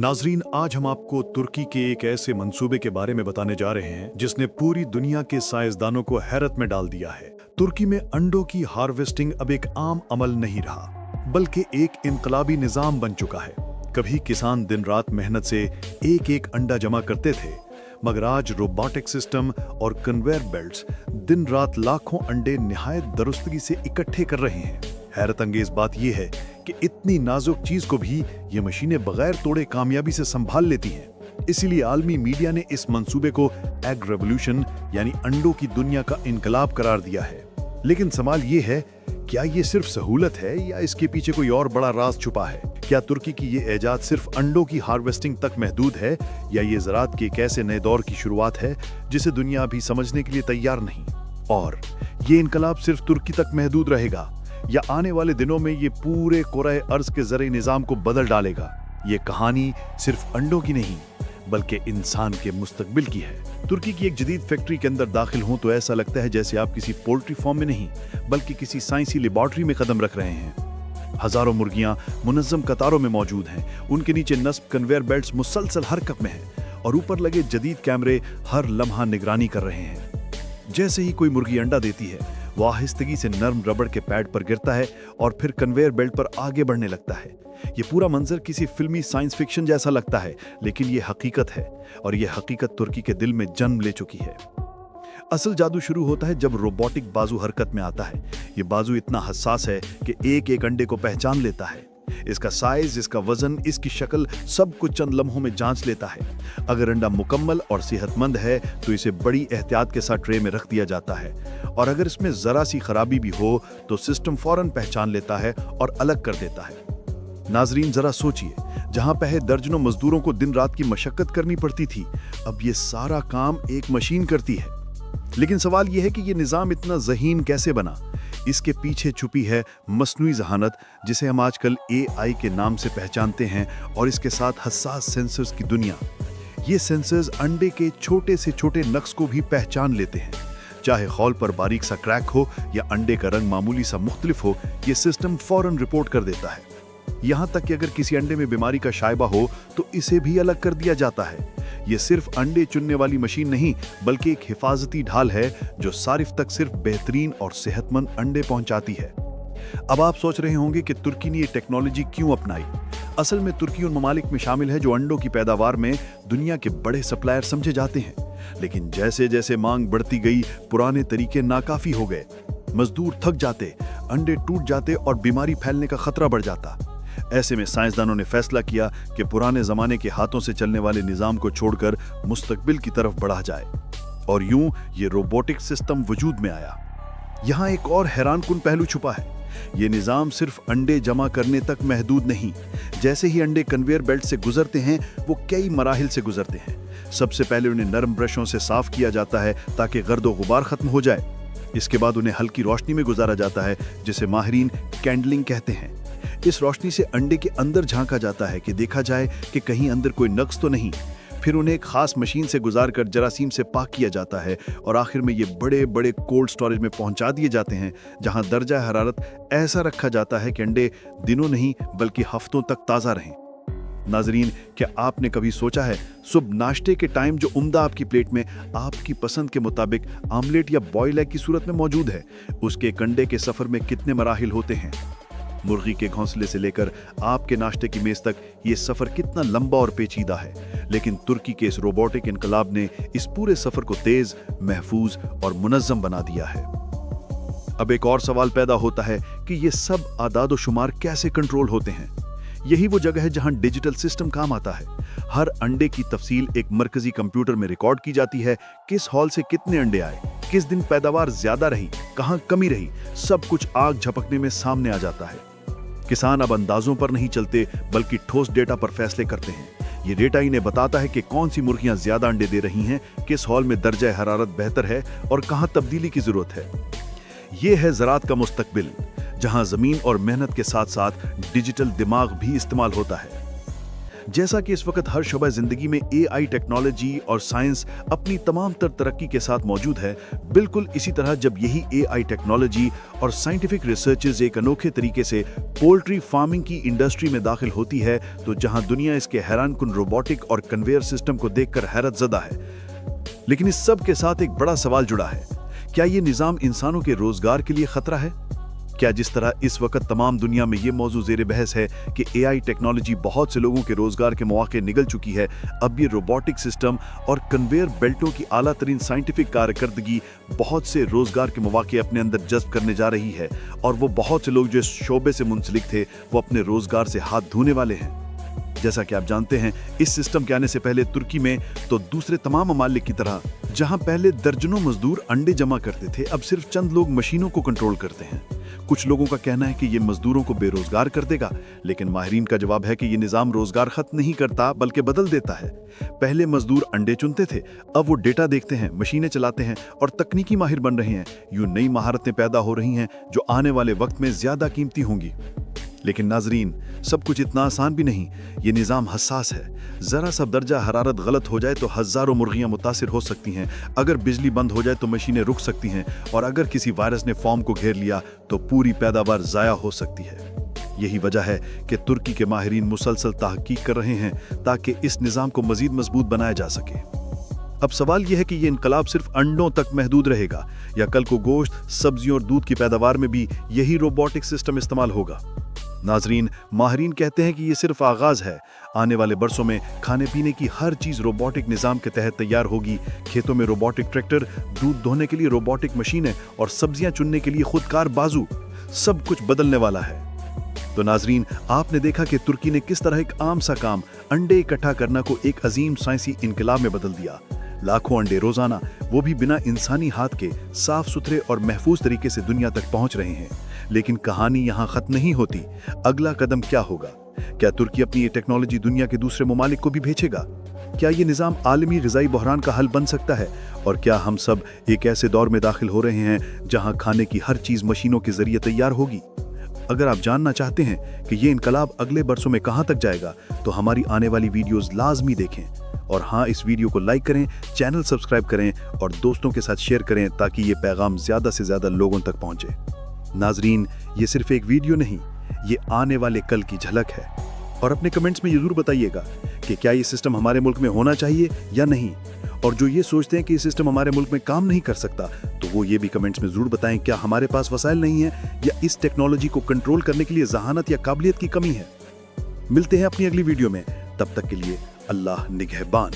नाजरीन, आज हम आपको तुर्की के एक ऐसे मंसूबे के बारे में बताने जा रहे हैं जिसने पूरी दुनिया के साइंसदानों को हैरत में डाल दिया है। तुर्की में अंडों की हार्वेस्टिंग अब एक आम अमल नहीं रहा, बल्कि एक इनकलाबी निजाम बन चुका है। कभी किसान दिन रात मेहनत से एक एक अंडा जमा करते थे, मगर आज रोबोटिक सिस्टम और कन्वेयर बेल्ट्स दिन रात लाखों अंडे निहायत दुरुस्तगी से इकट्ठे कर रहे हैं। हैरत अंगेज बात यह है कि इतनी नाजुक चीज को भी ये मशीनें बगैर तोड़े कामयाबी से संभाल लेती हैं। इसीलिए आलमी मीडिया ने इस मंसूबे को एग रेवोल्यूशन यानी अंडों की दुनिया का इनकलाब करार दिया है। लेकिन सवाल ये है, क्या ये सिर्फ सहूलत है या इसके पीछे कोई और बड़ा राज छुपा है? क्या तुर्की की ये ऐजाद सिर्फ अंडों की हार्वेस्टिंग तक महदूद है, या ये ज़राअत के एक ऐसे नए दौर की शुरुआत है जिसे दुनिया अभी समझने के लिए तैयार नहीं? और ये इनकलाब सिर्फ तुर्की तक महदूद रहेगा या आने वाले दिनों में ये पूरे कुरे अर्ज के ज़रिए निज़ाम को बदल डालेगा? ये कहानी सिर्फ अंडों की नहीं, बल्कि इंसान के मुस्तकबिल की है। तुर्की की एक जदीद फैक्ट्री के अंदर दाखिल हों तो ऐसा लगता है जैसे आप किसी पोल्ट्री फार्म में नहीं, बल्कि किसी साइंसी लेबॉर्ट्री में कदम रख रहे हैं। हजारों मुर्गियां मुनज़्ज़म कतारों में मौजूद हैं, उनके नीचे नस्ब कन्वेयर बेल्ट्स मुसलसल हरकत में हैं और ऊपर लगे जदीद कैमरे हर लम्हा निगरानी कर रहे हैं। जैसे ही कोई मुर्गी अंडा देती है, वो आहिस्तगी से नर्म रबड़ के पैड पर गिरता है और फिर कन्वेयर बेल्ट पर आगे बढ़ने लगता है। ये पूरा मंजर किसी फिल्मी साइंस फिक्शन जैसा लगता है, लेकिन ये हकीकत है, और ये हकीकत तुर्की के दिल में जन्म ले चुकी है। असल जादू शुरू होता है जब रोबोटिक बाजू हरकत में आता है। ये बाजू इतना हसास है कि एक एक अंडे को पहचान लेता है। इसका साइज, इसका वजन, इसकी शक्ल, सब कुछ चंद लम्हों में जांच लेता है। अगर अंडा मुकम्मल और सेहतमंद है तो इसे बड़ी एहतियात के साथ ट्रे में रख दिया जाता है, और अगर इसमें जरा सी खराबी भी हो तो सिस्टम फौरन पहचान लेता है और अलग कर देता है। नाजरीन, जरा सोचिए, जहां पहले दर्जनों मजदूरों को दिन रात की मशक्कत करनी पड़ती थी, अब ये सारा काम एक मशीन करती है। लेकिन सवाल यह है कि यह निज़ाम इतना ज़हीन कैसे बना? इसके पीछे छुपी है मस्नूई ज़हानत, जिसे हम आजकल AI के नाम से पहचानते हैं, और इसके साथ हसास सेंसर्स की दुनिया। ये सेंसर्स अंडे के छोटे से छोटे नक्श को भी पहचान लेते हैं। चाहे हॉल पर बारीक सा क्रैक हो या अंडे का रंग मामूली सा मुख्तलिफ हो, ये सिस्टम फौरन रिपोर्ट कर देता है। यहाँ तक कि अगर किसी अंडे में बीमारी का शायबा हो तो इसे भी अलग कर दिया जाता है। ये सिर्फ अंडे चुनने वाली मशीन नहीं, बल्कि एक हिफाजती ढाल है जो सारिफ तक सिर्फ बेहतरीन और सेहतमंद अंडे पहुंचाती है। अब आप सोच रहे होंगे कि तुर्की ने ये टेक्नोलॉजी क्यों अपनाई? असल में तुर्की उन ममालिक में शामिल है जो अंडों की पैदावार में दुनिया के बड़े सप्लायर समझे जाते हैं। लेकिन जैसे जैसे मांग बढ़ती गई, पुराने तरीके नाकाफी हो गए। मजदूर थक जाते, अंडे टूट जाते और बीमारी फैलने का खतरा बढ़ जाता। ऐसे में साइंसदानों ने फैसला किया कि पुराने जमाने के हाथों से चलने वाले निजाम को छोड़कर मुस्तकबिल की तरफ बढ़ा जाए, और यूं ये रोबोटिक सिस्टम वजूद में आया। यहाँ एक और हैरानकुन पहलू छुपा है। ये निजाम सिर्फ अंडे जमा करने तक महदूद नहीं। जैसे ही अंडे कन्वेयर बेल्ट से गुजरते हैं, वो कई मराहिल से गुजरते हैं। सबसे पहले उन्हें नरम ब्रशों से साफ किया जाता है ताकि गर्दो गुबार खत्म हो जाए। इसके बाद उन्हें हल्की रोशनी में गुजारा जाता है, जिसे माहिरीन कैंडलिंग कहते हैं। इस रोशनी से अंडे के अंदर झांका जाता है कि देखा जाए कि कहीं अंदर कोई नक्श तो नहीं। फिर उन्हें एक खास मशीन से गुजारकर जरासीम से पाक किया जाता है, और आखिर में ये बड़े बड़े कोल्ड स्टोरेज में पहुंचा दिए जाते हैं, जहां दर्जा हरारत ऐसा रखा जाता है कि अंडे दिनों नहीं बल्कि हफ्तों तक ताज़ा रहें। नाजरीन, क्या आपने कभी सोचा है, सुबह नाश्ते के टाइम जो उम्दा आपकी प्लेट में आपकी पसंद के मुताबिक आमलेट या बॉयल एग की सूरत में मौजूद है, उसके अंडे के सफ़र में कितने मराहिल होते हैं? मुर्गी के घोंसले से लेकर आपके नाश्ते की मेज तक ये सफर कितना लंबा और पेचीदा है। लेकिन तुर्की के इस रोबोटिक इनकलाब ने इस पूरे सफर को तेज, महफूज और मुनज़्ज़म बना दिया है। अब एक और सवाल पैदा होता है कि ये सब आदाद व शुमार कैसे कंट्रोल होते हैं? यही वो जगह है जहां डिजिटल सिस्टम काम आता है। हर अंडे की तफसील एक मरकजी कंप्यूटर में रिकॉर्ड की जाती है। किस हॉल से कितने अंडे आए, किस दिन पैदावार ज्यादा रही, कहां कमी रही, सब कुछ आग झपकने में सामने आ जाता है। किसान अब अंदाजों पर नहीं चलते, बल्कि ठोस डेटा पर फैसले करते हैं। ये डेटा इन्हें बताता है कि कौन सी मुर्गियां ज्यादा अंडे दे रही हैं, किस हॉल में दर्जा हरारत बेहतर है और कहां तब्दीली की जरूरत है। ये है ज़राअत का मुस्तकबिल, जहां जमीन और मेहनत के साथ साथ डिजिटल दिमाग भी इस्तेमाल होता है। जैसा कि इस वक्त हर शोबा जिंदगी में AI टेक्नोलॉजी और साइंस अपनी तमाम तर तरक्की के साथ मौजूद है, बिल्कुल इसी तरह जब यही AI टेक्नोलॉजी और साइंटिफिक रिसर्चेस एक अनोखे तरीके से पोल्ट्री फार्मिंग की इंडस्ट्री में दाखिल होती है, तो जहां दुनिया इसके हैरानकुन रोबोटिक और कन्वेयर सिस्टम को देखकर हैरत ज़दा है। लेकिन इस सब के साथ एक बड़ा सवाल जुड़ा है, क्या ये निज़ाम इंसानों के रोजगार के लिए खतरा है? क्या जिस तरह इस वक्त तमाम दुनिया में ये मौजू ज़ेर बहस है कि AI टेक्नोलॉजी बहुत से लोगों के रोजगार के मौके निगल चुकी है, अब ये रोबोटिक सिस्टम और कन्वेयर बेल्टों की आला तरीन साइंटिफिक कारकर्दगी बहुत से रोजगार के मौके अपने अंदर जज्ब करने जा रही है, और वो बहुत से लोग जो इस शोबे से मुंसलिक थे वो अपने रोजगार से हाथ धोने वाले हैं। जैसा कि आप जानते हैं, इस सिस्टम के आने से पहले तुर्की में तो दूसरे तमाम ममालिक की तरह जहां पहले दर्जनों मजदूर अंडे जमा करते थे, अब सिर्फ चंद लोग मशीनों को कंट्रोल करते हैं। कुछ लोगों का कहना है कि ये मजदूरों को बेरोजगार कर देगा, लेकिन माहिरीन का जवाब है कि ये निज़ाम रोजगार खत्म नहीं करता बल्कि बदल देता है। पहले मजदूर अंडे चुनते थे, अब वो डेटा देखते हैं, मशीनें चलाते हैं और तकनीकी माहिर बन रहे हैं। यूं नई महारतें पैदा हो रही हैं जो आने वाले वक्त में ज्यादा कीमती होंगी। लेकिन नाजरीन, सब कुछ इतना आसान भी नहीं। ये निज़ाम हसास है। ज़रा सा दर्जा हरारत गलत हो जाए तो हज़ारों मुर्गियाँ मुतासिर हो सकती हैं। अगर बिजली बंद हो जाए तो मशीनें रुक सकती हैं, और अगर किसी वायरस ने फॉर्म को घेर लिया तो पूरी पैदावार ज़ाया हो सकती है। यही वजह है कि तुर्की के माहिरीन मुसलसल तहकीक कर रहे हैं ताकि इस निज़ाम को मज़ीद मजबूत बनाया जा सके। अब सवाल यह है कि ये इनकलाब सिर्फ अंडों तक महदूद रहेगा, या कल को गोश्त, सब्जियों और दूध की पैदावार में भी यही रोबोटिक सिस्टम इस्तेमाल होगा? नाजरीन, माहिरीन कहते हैं कि ये सिर्फ आगाज है। आने वाले बरसों में खाने पीने की हर चीज रोबोटिक निज़ाम के तहत तैयार होगी। खेतों में रोबोटिक ट्रैक्टर, दूध धोने के लिए रोबोटिक मशीनें और सब्जियां चुनने के लिए खुदकार बाजू, सब कुछ बदलने वाला है। तो नाजरीन, आपने देखा कि तुर्की ने किस तरह एक आम सा काम, अंडे इकट्ठा करना, को एक अजीम साइंसी इनकलाब में बदल दिया। लाखों अंडे रोजाना, वो भी बिना इंसानी हाथ के, साफ सुथरे और महफूज तरीके से दुनिया तक पहुंच रहे हैं। लेकिन कहानी यहाँ खत्म नहीं होती। अगला कदम क्या होगा? क्या तुर्की अपनी ये टेक्नोलॉजी दुनिया के दूसरे ममालिक को भी भेजेगा? क्या ये निज़ाम आलमी ग़िज़ाई बहरान का हल बन सकता है? और क्या हम सब एक ऐसे दौर में दाखिल हो रहे हैं जहाँ खाने की हर चीज़ मशीनों के जरिए तैयार होगी? अगर आप जानना चाहते हैं कि ये इनकलाब अगले बरसों में कहाँ तक जाएगा, तो हमारी आने वाली वीडियोज़ लाजमी देखें। और हाँ, इस वीडियो को लाइक करें, चैनल सब्सक्राइब करें और दोस्तों के साथ शेयर करें ताकि ये पैगाम ज़्यादा से ज़्यादा लोगों तक पहुँचे। नाजरीन, ये सिर्फ एक वीडियो नहीं, ये आने वाले कल की झलक है। और अपने कमेंट्स में जरूर बताइएगा कि क्या ये सिस्टम हमारे मुल्क में होना चाहिए या नहीं। और जो ये सोचते हैं कि ये सिस्टम हमारे मुल्क में काम नहीं कर सकता, तो वो ये भी कमेंट्स में जरूर बताएं, क्या हमारे पास वसाइल नहीं है या इस टेक्नोलॉजी को कंट्रोल करने के लिए जहानत या काबिलियत की कमी है। मिलते हैं अपनी अगली वीडियो में, तब तक के लिए अल्लाह निगहबान।